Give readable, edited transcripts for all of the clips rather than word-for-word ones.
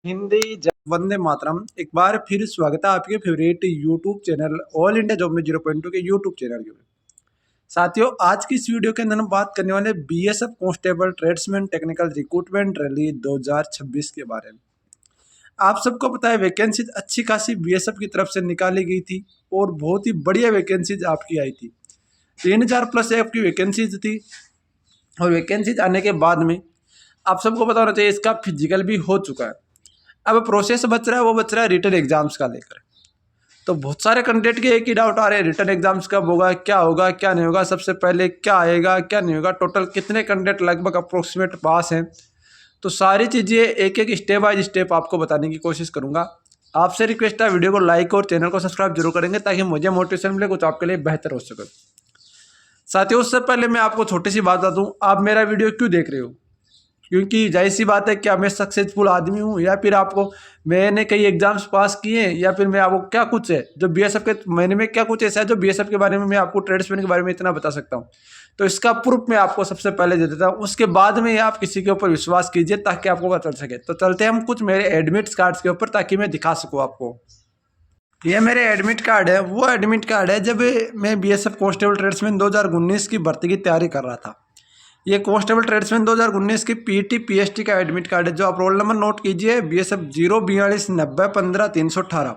हिंदी वंदे मातरम। एक बार फिर स्वागत है आपके favourite YouTube channel all India job में 0.2 के यूट्यूब चैनल के। साथियों, आज की इस वीडियो के अंदर हम बात करने वाले BSF constable tradesman technical recruitment rally 2026 के बारे में। आप सबको पता है वैकेंसी अच्छी खासी बीएसएफ की तरफ से निकाली गई थी और बहुत ही बढ़िया वैकेंसीज आपकी आई थी। 3000 प्लस आपकी वैकेंसीज थी और वैकेंसीज आने के बाद में आप सबको पता होना चाहिए इसका फिजिकल भी हो चुका है। अब प्रोसेस बच रहा है, वो बच रहा है रिटर्न एग्जाम्स का लेकर। तो बहुत सारे कैंडिडेट के एक ही डाउट आ रहे हैं, रिटर्न एग्जाम्स कब होगा, क्या नहीं होगा, सबसे पहले क्या आएगा क्या नहीं होगा, टोटल कितने कैंडिडेट लगभग अप्रोक्सीमेट पास हैं। तो सारी चीज़ें एक एक स्टेप बाय स्टेप आपको बताने की कोशिश करूंगा। आपसे रिक्वेस्ट है वीडियो को लाइक और चैनल को सब्सक्राइब जरूर करेंगे ताकि मुझे मोटिवेशन मिले, कुछ आपके लिए बेहतर हो सके। साथियों, उससे पहले मैं आपको छोटी सी बात बता दूं, आप मेरा वीडियो क्यों देख रहे हो? क्योंकि जाहिर सी बात है, क्या मैं सक्सेसफुल आदमी हूँ या फिर आपको मैंने कई एग्जाम्स पास किए हैं या फिर मैं आपको क्या कुछ है जो बीएसएफ के मैंने में क्या कुछ ऐसा है जो बीएसएफ के बारे में मैं आपको ट्रेड्समैन के बारे में इतना बता सकता हूँ। तो इसका प्रूफ मैं आपको सबसे पहले दे देता हूँ, उसके बाद में आप किसी के ऊपर विश्वास कीजिए ताकि आपको पता चल सके। तो चलते हैं हम कुछ मेरे एडमिट कार्ड्स के ऊपर ताकि मैं दिखा सकूँ आपको। ये मेरे एडमिट कार्ड है, वो एडमिट कार्ड है जब मैं बीएसएफ कांस्टेबल ट्रेड्समैन 2019 की भर्ती की तैयारी कर रहा था। ये कांस्टेबल ट्रेड्समैन 2019 की पीटी पीएसटी का एडमिट कार्ड है, जो आप रोल नंबर नोट कीजिए BSF 0429015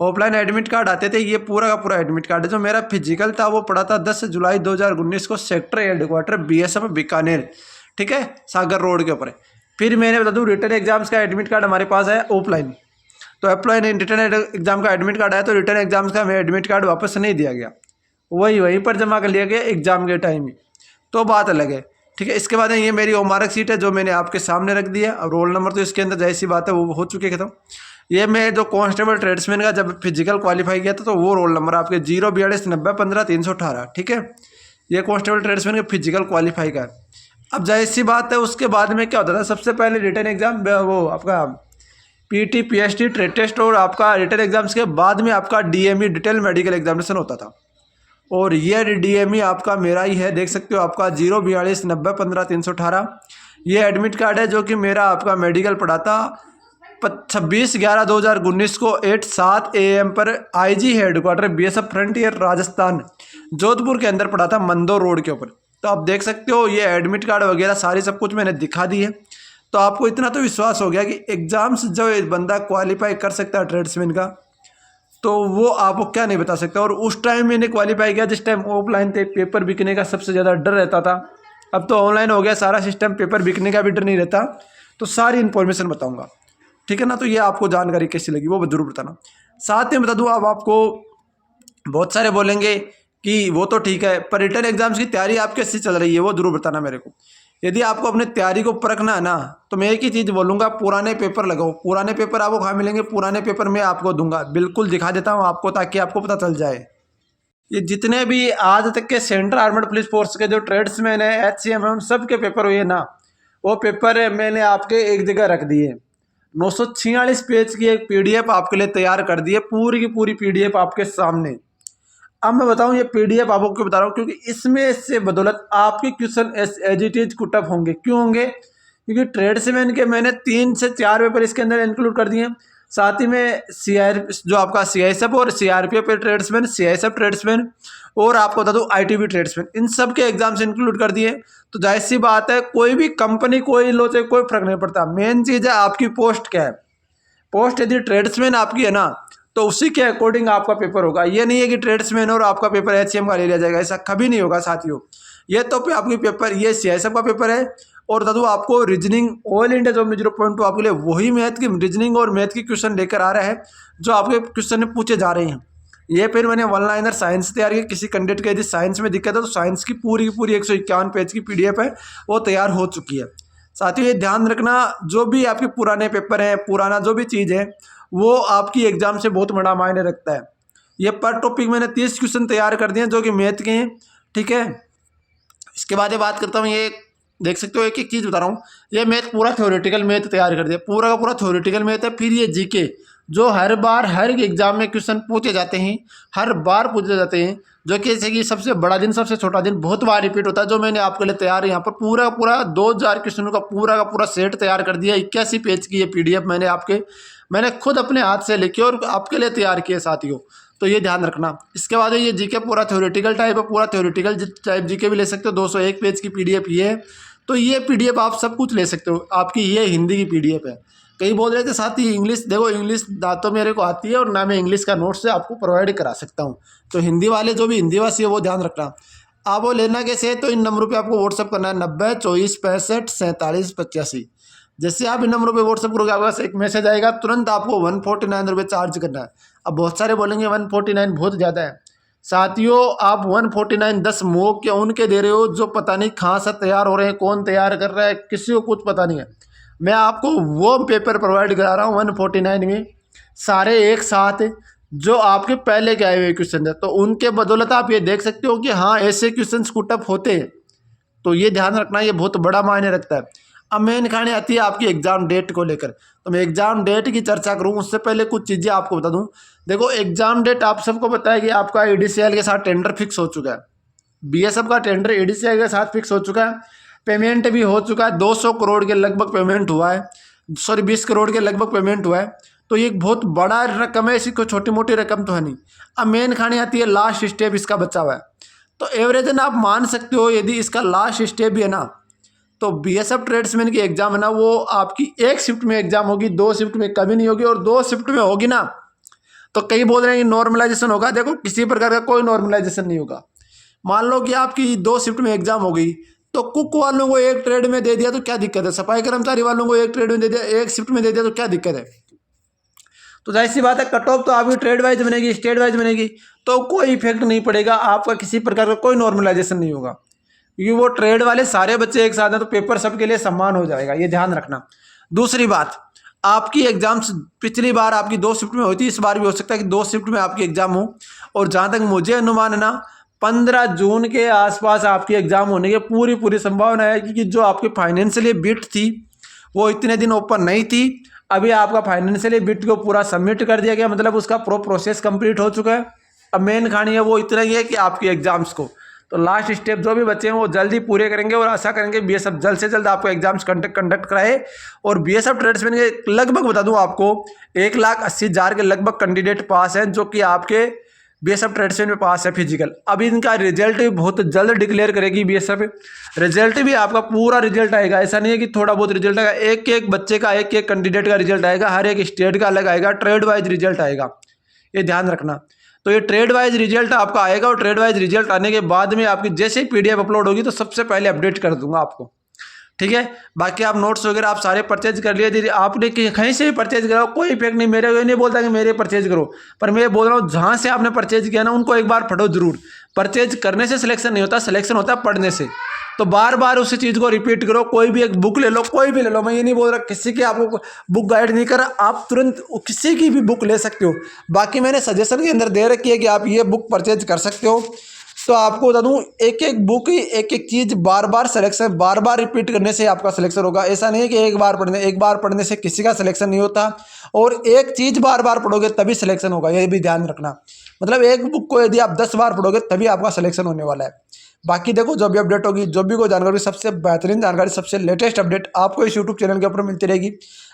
ऑफलाइन एडमिट कार्ड आते थे। ये पूरा का पूरा एडमिट कार्ड है। जो मेरा फिजिकल था वो पड़ा था 10 जुलाई 2019 को सेक्टर हेडक्वार्टर BSF बीकानेर, ठीक है, सागर रोड के ऊपर है। फिर मैंने बता दूँ रिटर्न एग्जाम्स का एडमिट कार्ड हमारे पास है ऑफलाइन। तो ऑफलाइन रिटर्न एग्जाम का एडमिट कार्ड आया तो रिटर्न एग्जाम्स का हमें एडमिट कार्ड वापस नहीं दिया गया, वहीं पर जमा कर लिया गया एग्जाम के टाइम ही। तो बात अलग है, ठीक है। इसके बाद ये मेरी वो मार्क शीट है जो मैंने आपके सामने रख दिया। अब रोल नंबर तो इसके अंदर जैसी बात है वो हो चुके थे। ये मैं जो कांस्टेबल ट्रेड्समैन का जब फिजिकल क्वालिफाई किया था तो वो रोल नंबर आपके 0429015 ठीक है। ये कांस्टेबल ट्रेड्समैन का फिजिकल क्वालिफाई का है। अब जाहिर सी बात है, उसके बाद में क्या होता था, सबसे पहले रिटर्न एग्जाम, वो आपका पीटी पीएसटी ट्रेड टेस्ट और आपका रिटर्न एग्जाम्स के बाद में आपका डीएमई डिटेल मेडिकल एग्जामिनेशन होता था। और ये डीएमई आपका मेरा ही है, देख सकते हो आप 0429015 ये एडमिट कार्ड है जो कि मेरा आपका मेडिकल पड़ा था 26/11/2019 को 8:07 AM पर IG headquarter BSF frontier Rajasthan Jodhpur के अंदर पड़ा था, मंदोर रोड के ऊपर। तो आप देख सकते हो ये एडमिट कार्ड वगैरह सारी सब कुछ मैंने दिखा दी है। तो आपको इतना तो विश्वास हो गया कि एग्जाम्स जो बंदा क्वालिफाई कर सकता है ट्रेड्समैन का, तो वो आपको क्या नहीं बता सकता। और उस टाइम मैंने क्वालिफाई किया जिस टाइम ऑफलाइन थे, पेपर बिकने का सबसे ज़्यादा डर रहता था। अब तो ऑनलाइन हो गया सारा सिस्टम, पेपर बिकने का भी डर नहीं रहता। तो सारी इन्फॉर्मेशन बताऊंगा, ठीक है ना। तो ये आपको जानकारी कैसी लगी वो जरूर बताना। साथ में बता दूँ, अब आपको बहुत सारे बोलेंगे कि वो तो ठीक है, पर रिटर्न एग्जाम्स की तैयारी आप कैसी चल रही है वो जरूर बताना मेरे को। यदि आपको अपनी तैयारी को परखना है ना, तो मैं एक ही चीज़ बोलूँगा, पुराने पेपर लगाओ। पुराने पेपर आपको कहाँ मिलेंगे? पुराने पेपर मैं आपको दूंगा, बिल्कुल दिखा देता हूँ आपको ताकि आपको पता चल जाए। ये जितने भी आज तक के सेंट्रल आर्मड पुलिस फोर्स के जो ट्रेड्समैन है, HCM है, उन सब के पेपर हुए ना, वो पेपर मैंने आपके एक जगह रख दिए। 946 पेज की एक PDF आपके लिए तैयार कर दी है, पूरी की पूरी PDF आपके सामने। अब मैं बताऊं ये PDF आपको क्यों बता रहा हूँ, क्योंकि इसमें से बदौलत आपके क्वेश्चन एज इट इज कुटअप होंगे। क्यों होंगे? क्योंकि ट्रेड्समैन के मैंने 3 से 4 पेपर इसके अंदर इंक्लूड कर दिए। साथ ही में जो आपका CISF और CRPF ट्रेड्समैन, CISF ट्रेड्समैन और आपको बता दूँ ITB ट्रेड्समैन, इन सब के एग्जाम्स इंक्लूड कर दिए। तो जाहिर सी बात है, कोई भी कंपनी कोई लो चाहे कोई फर्क नहीं पड़ता। मेन चीज़ है आपकी पोस्ट क्या है। पोस्ट यदि ट्रेड्समैन आपकी है ना, तो उसी के अकॉर्डिंग आपका पेपर होगा। ये नहीं है कि ट्रेड्समैन और आपका पेपर HCM का ले लिया जाएगा, ऐसा कभी नहीं होगा साथियों। ये तो आपकी पेपर, ये CISF का पेपर है। और दादू आपको रीजनिंग ऑल इंडिया जॉब में 0.2 आपके लिए वही मैथ की रीजनिंग और मैथ की क्वेश्चन लेकर आ रहा है जो आपके क्वेश्चन में पूछे जा रहे हैं। ये फिर मैंने वन लाइनर साइंस तैयार की। किसी कैंडिडेट के यदि साइंस में दिक्कत है तो साइंस की पूरी 151 पेज की PDF है, वो तैयार हो चुकी है। साथियों, ये ध्यान रखना, जो भी आपके पुराने पेपर हैं, पुराना जो भी चीज़ है, वो आपकी एग्जाम से बहुत बड़ा मायने रखता है। ये पर टॉपिक मैंने 30 क्वेश्चन तैयार कर दिए जो कि मैथ के हैं, ठीक है। इसके बाद ये बात करता हूँ, ये देख सकते हो एक एक चीज़ बता रहा हूँ। ये मैथ पूरा थ्योरेटिकल मैथ तैयार कर दिया, पूरा का पूरा थ्योरेटिकल मैथ है। फिर ये GK जो हर बार हर एग्जाम में क्वेश्चन पूछे जाते हैं, हर बार पूछे जाते हैं, जो कि जैसे कि सबसे बड़ा दिन सबसे छोटा दिन बहुत बार रिपीट होता है, जो मैंने आपके लिए तैयार यहाँ पर पूरा पूरा 2000 क्वेश्चनों का पूरा सेट तैयार कर दिया। 81 पेज की ये पीडीएफ मैंने खुद अपने हाथ से लिखी और आपके लिए तैयार किए साथियों, तो ये ध्यान रखना। इसके बाद ये जीके पूरा थ्योरेटिकल टाइप है, पूरा थ्योरेटिकल टाइप जीके भी ले सकते हो। 201 पेज की पीडीएफ ये है, तो ये पीडीएफ आप सब कुछ ले सकते हो। आपकी ये हिंदी की पीडीएफ है। कई बोल रहे थे साथी इंग्लिश, देखो इंग्लिश ना तो मेरे को आती है और ना मैं इंग्लिश का नोट से आपको प्रोवाइड करा सकता हूँ, तो हिंदी वाले जो भी हिंदी वासी है वो ध्यान रखना। आप वो लेना कैसे है, तो इन नंबरों पे आपको व्हाट्सअप करना है 90 24 65 47 85। जैसे आप इन नंबरों पे व्हाट्सअप करोगे आपके पास एक मैसेज आएगा, तुरंत आपको 149 रुपये चार्ज करना है। अब बहुत सारे बोलेंगे 149 बहुत ज़्यादा है। साथियों आप 149 10 मॉक के उनके दे रहे हो जो पता नहीं कहाँ से तैयार हो रहे हैं, कौन तैयार कर रहा है, किसी को कुछ पता नहीं है। मैं आपको वो पेपर प्रोवाइड करा रहा हूँ 149 में, सारे एक साथ जो आपके पहले के आए हुए क्वेश्चन है, तो उनके बदौलत आप ये देख सकते हो कि हाँ ऐसे क्वेश्चन कुटअप होते हैं। तो ये ध्यान रखना, ये बहुत बड़ा मायने रखता है। अब मेन कहानी आती है आपकी एग्जाम डेट को लेकर, तो मैं एग्जाम डेट की चर्चा करूँ उससे पहले कुछ चीज़ें आपको बता दूं। देखो एग्जाम डेट आप सबको पता है कि आपका EDCL के साथ टेंडर फिक्स हो चुका है। BSF का टेंडर EDCL के साथ फिक्स हो चुका है, पेमेंट भी हो चुका है। 200 करोड़ के लगभग पेमेंट हुआ है, सॉरी 20 करोड़ के लगभग पेमेंट हुआ है। तो ये एक बहुत बड़ा रकम है, ऐसी कोई छोटी मोटी रकम तो है नहीं। अब मेन कहानी आती है लास्ट स्टेप इसका बचा हुआ है। तो एवरेज ना आप मान सकते हो यदि इसका लास्ट स्टेप भी है ना, तो BSF ट्रेड्समैन की एग्जाम है ना वो आपकी एक शिफ्ट में एग्जाम होगी, 2 शिफ्ट में कभी नहीं होगी। और 2 शिफ्ट में होगी ना तो कई बोल रहे हैं कि नॉर्मलाइजेशन होगा, देखो किसी प्रकार का कोई नॉर्मलाइजेशन नहीं होगा। मान लो कि आपकी 2 शिफ्ट में एग्जाम हो गई, तो कुक वालों को एक ट्रेड में दे दिया तो क्या दिक्कत है, सफाई कर्मचारी वालों को एक ट्रेड में दे दिया, एक शिफ्ट में दे दिया तो क्या दिक्कत है। तो जाहिर सी बात है कट ऑफ तो आपकी ट्रेड वाइज बनेगी, स्टेट वाइज बनेगी, तो कोई इफेक्ट नहीं पड़ेगा आपका, किसी प्रकार का कोई नॉर्मलाइजेशन नहीं होगा, क्योंकि वो ट्रेड वाले सारे बच्चे एक साथ हैं तो पेपर सबके लिए समान हो जाएगा, ये ध्यान रखना। दूसरी बात, आपकी एग्जाम्स पिछली बार आपकी 2 शिफ्ट में हुई थी, इस बार भी हो सकता है कि 2 शिफ्ट में आपकी एग्जाम हो। और जहाँ तक मुझे अनुमान है ना 15 जून के आसपास आपकी एग्जाम होने की पूरी संभावना है, क्योंकि जो आपकी फाइनेंशियली बिट थी वो इतने दिन ओपन नहीं थी। अभी आपका फाइनेंशियली बिट को पूरा सबमिट कर दिया गया, मतलब उसका प्रोसेस कंप्लीट हो चुका है। अब मेन कहानी है वो इतना ही है कि आपकी एग्जाम्स को तो लास्ट स्टेप जो भी बच्चे हैं वो जल्दी पूरे करेंगे और आशा करेंगे BSF जल्द से जल्द आपको एग्जाम्स कंडक्ट कराए। और BSF ट्रेड्समैन के लगभग बता दूं आपको 1,80,000 के लगभग कैंडिडेट पास हैं, जो कि आपके BSF ट्रेड्समैन में पास है फिजिकल। अभी इनका रिजल्ट भी बहुत जल्द डिक्लेयर करेगी BSF, रिजल्ट भी आपका पूरा रिजल्ट आएगा, ऐसा नहीं है कि थोड़ा बहुत रिजल्ट आएगा। एक एक बच्चे का एक एक कैंडिडेट का रिजल्ट आएगा, हर एक स्टेट का अलग आएगा, ट्रेड वाइज रिजल्ट आएगा, ये ध्यान रखना। तो ये ट्रेड वाइज रिजल्ट आपका आएगा और ट्रेड वाइज रिजल्ट आने के बाद में आपकी जैसे ही PDF अपलोड होगी तो सबसे पहले अपडेट कर दूंगा आपको, ठीक है। बाकी आप नोट्स वगैरह आप सारे परचेज कर लिए, यदि आपने कहीं से भी परचेज करा कोई इफेक्ट नहीं, मेरे को नहीं बोलता कि मेरे परचेज करो, पर मैं बोल रहा हूँ जहाँ से आपने परचेज किया ना उनको एक बार पढ़ो जरूर। परचेज करने से सिलेक्शन नहीं होता, सिलेक्शन होता है पढ़ने से। तो बार बार उसी चीज़ को रिपीट करो, कोई भी एक बुक ले लो, कोई भी ले लो, मैं ये नहीं बोल रहा किसी की आपको बुक गाइड नहीं कर रहा, आप तुरंत किसी की भी बुक ले सकते हो। बाकी मैंने सजेशन के अंदर दे रखी है कि आप ये बुक परचेज कर सकते हो। तो आपको बता दूं एक एक बुक ही एक एक चीज़ बार बार सिलेक्शन बार बार रिपीट करने से आपका सिलेक्शन होगा। ऐसा नहीं है कि एक बार पढ़ने से किसी का सिलेक्शन नहीं होता, और एक चीज़ बार बार पढ़ोगे तभी सिलेक्शन होगा, ये भी ध्यान रखना। मतलब एक बुक को यदि आप 10 बार पढ़ोगे तभी आपका सिलेक्शन होने वाला है। बाकी देखो जो भी अपडेट होगी, जो भी कोई जानकारी, सबसे बेहतरीन जानकारी, सबसे लेटेस्ट अपडेट आपको इस यूट्यूब चैनल के ऊपर मिलती रहेगी।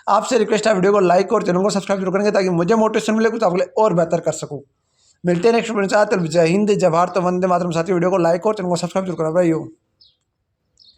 आपसे रिक्वेस्ट है वीडियो को लाइक और चैनल को सब्सक्राइब जरूर करेंगे ताकि मुझे मोटिवेशन मिले, कुछ आपके लिए और बेहतर कर सकूँ। मिलते हैं नेक्स्ट वीडियो में। जय हिंद, जय भारत, वंदे मातरम। साथी वीडियो को लाइक और चैनल को सब्सक्राइब जरूर करना भाई।